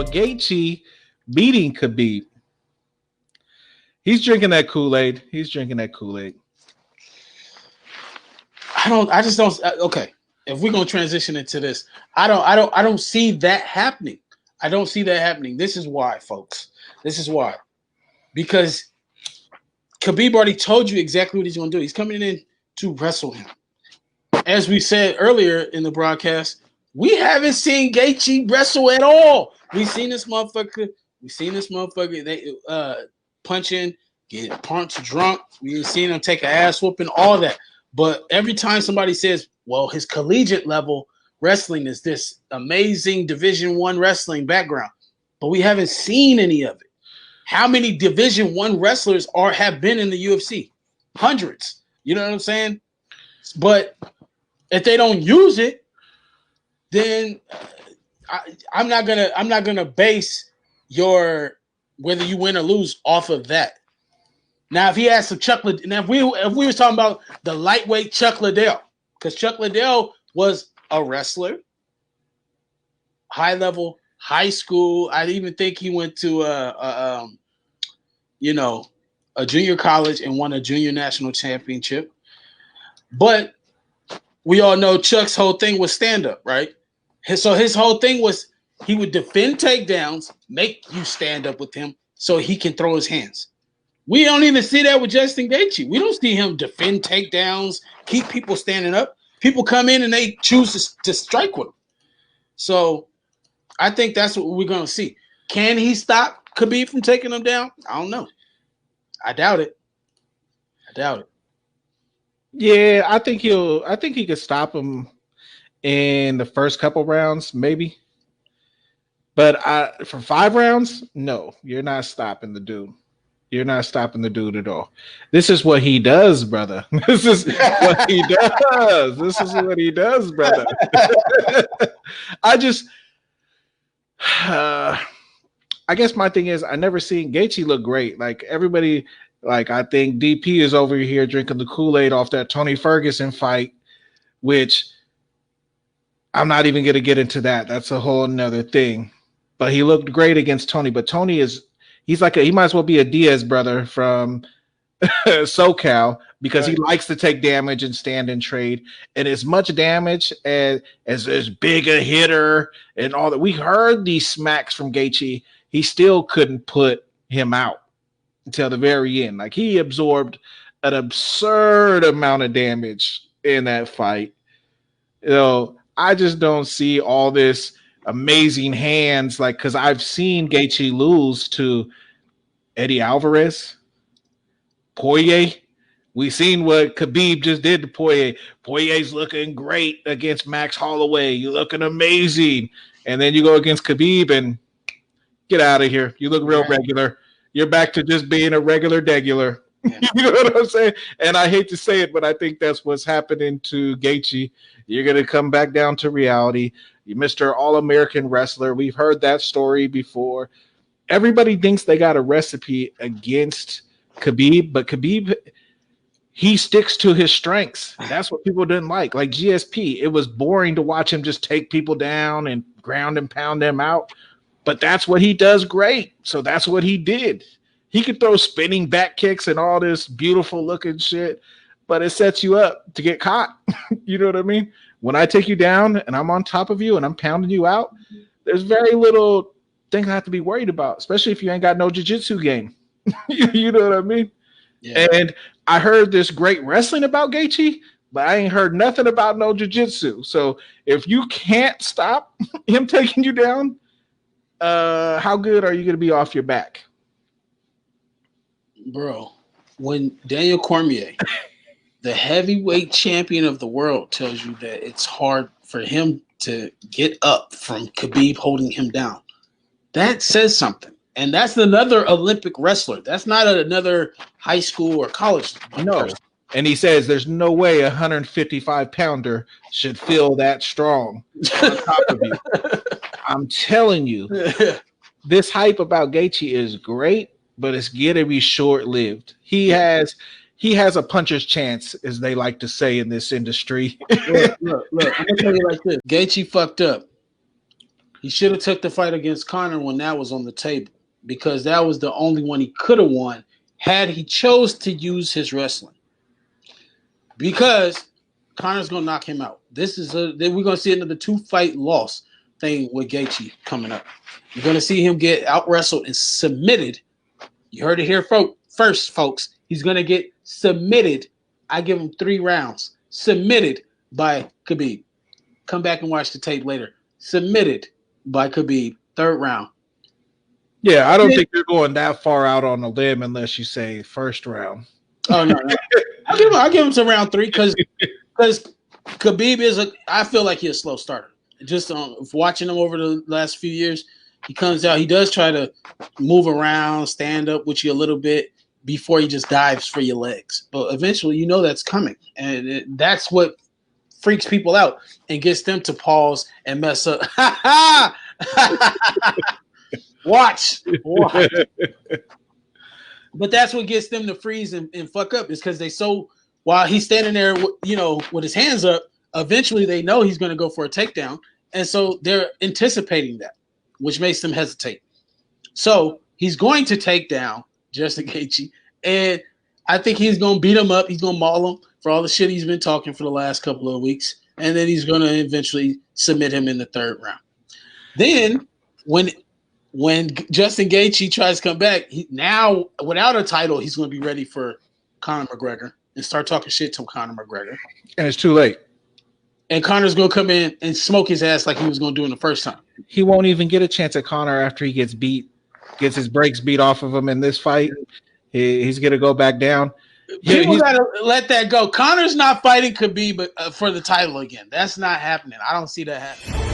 with Gaethje beating Khabib. He's drinking that Kool-Aid. I just don't. Okay, if we're gonna transition into this, I don't see that happening. I don't see that happening. This is why, folks. This is why. Because Khabib already told you exactly what he's gonna do. He's coming in to wrestle him. As we said earlier in the broadcast, we haven't seen Gaethje wrestle at all. We've seen this motherfucker. They punching, get punched drunk. We've seen him take an ass whooping, all that. But every time somebody says, well, his collegiate level wrestling is this amazing Division I wrestling background, but we haven't seen any of it. How many Division I wrestlers have been in the UFC? Hundreds. You know what I'm saying? But if they don't use it, then I'm not gonna base your whether you win or lose off of that. Now, if he has some Chuck, now if we were talking about the lightweight Chuck Liddell, because Chuck Liddell was a wrestler, high level, high school. I even think he went to a junior college and won a junior national championship. But we all know Chuck's whole thing was stand up, right? So his whole thing was he would defend takedowns, make you stand up with him so he can throw his hands. We don't even see that with Justin Gaethje. We don't see him defend takedowns, keep people standing up. People come in and they choose to strike with him. So I think that's what we're going to see. Can he stop Khabib from taking him down? I don't know. I doubt it. Yeah, I think he could stop him in the first couple rounds, maybe. But for 5 rounds, no, you're not stopping the dude. You're not stopping the dude at all. This is what he does, brother. This is what he does, brother. I guess my thing is I never seen Gaethje look great. Like everybody, like I think DP is over here drinking the Kool-Aid off that Tony Ferguson fight, which I'm not even going to get into that. That's a whole nother thing. But he looked great against Tony. But Tony he's like he might as well be a Diaz brother from SoCal because he likes to take damage and stand and trade. And as much damage as big a hitter and all that, we heard these smacks from Gaethje. He still couldn't put him out until the very end. Like he absorbed an absurd amount of damage in that fight. I just don't see all this amazing hands, like because I've seen Gaethje lose to Eddie Alvarez, Poirier. We've seen what Khabib just did to Poirier. Poirier's looking great against Max Holloway. You're looking amazing. And then you go against Khabib and get out of here. You look real regular. You're back to just being a regular degular. Yeah. You know what I'm saying? And I hate to say it, but I think that's what's happening to Gaethje. You're going to come back down to reality. You Mr. All-American wrestler. We've heard that story before. Everybody thinks they got a recipe against Khabib, but Khabib, he sticks to his strengths. That's what people didn't like. Like GSP, it was boring to watch him just take people down and ground and pound them out. But that's what he does great. So that's what he did. He could throw spinning back kicks and all this beautiful looking shit, but it sets you up to get caught. You know what I mean? When I take you down and I'm on top of you and I'm pounding you out, there's very little thing I have to be worried about, especially if you ain't got no jiu-jitsu game. You know what I mean? Yeah. And I heard this great wrestling about Gaethje, but I ain't heard nothing about no jiu-jitsu. So if you can't stop him taking you down, how good are you going to be off your back? Bro, when Daniel Cormier, the heavyweight champion of the world, tells you that it's hard for him to get up from Khabib holding him down, that says something. And that's another Olympic wrestler. That's not another high school or college person. And he says there's no way a 155-pounder should feel that strong on top of you. I'm telling you, this hype about Gaethje is great, but it's going to be short-lived. He has a puncher's chance, as they like to say in this industry. Look, I'm going to tell you like this. Gaethje fucked up. He should have took the fight against Conor when that was on the table, because that was the only one he could have won had he chose to use his wrestling. Because Conor's gonna knock him out. We're gonna see another 2-fight loss thing with Gaethje coming up. You're gonna see him get out wrestled and submitted. You heard it here first, folks. He's gonna get submitted. I give him 3 rounds. Submitted by Khabib. Come back and watch the tape later. Submitted by Khabib, 3rd round. Yeah, I don't think you're going that far out on a limb unless you say 1st round. Oh no. I'll give him to round 3 because Khabib I feel like he's a slow starter. Just watching him over the last few years, he comes out, he does try to move around, stand up with you a little bit before he just dives for your legs. But eventually, that's coming. And that's what freaks people out and gets them to pause and mess up. Watch. But that's what gets them to freeze and fuck up, is because while he's standing there, with his hands up, eventually they know he's going to go for a takedown. And so they're anticipating that, which makes them hesitate. So he's going to take down Justin Gaethje, and I think he's going to beat him up. He's going to maul him for all the shit he's been talking for the last couple of weeks, and then he's going to eventually submit him in the 3rd round. Then when Justin Gaethje tries to come back, now without a title, he's going to be ready for Conor McGregor and start talking shit to Conor McGregor. And it's too late. And Conor's going to come in and smoke his ass like he was going to do in the first time. He won't even get a chance at Conor after he gets his brakes beat off of him in this fight. He's going to go back down. People got to let that go. Conor's not fighting Khabib for the title again. That's not happening. I don't see that happening.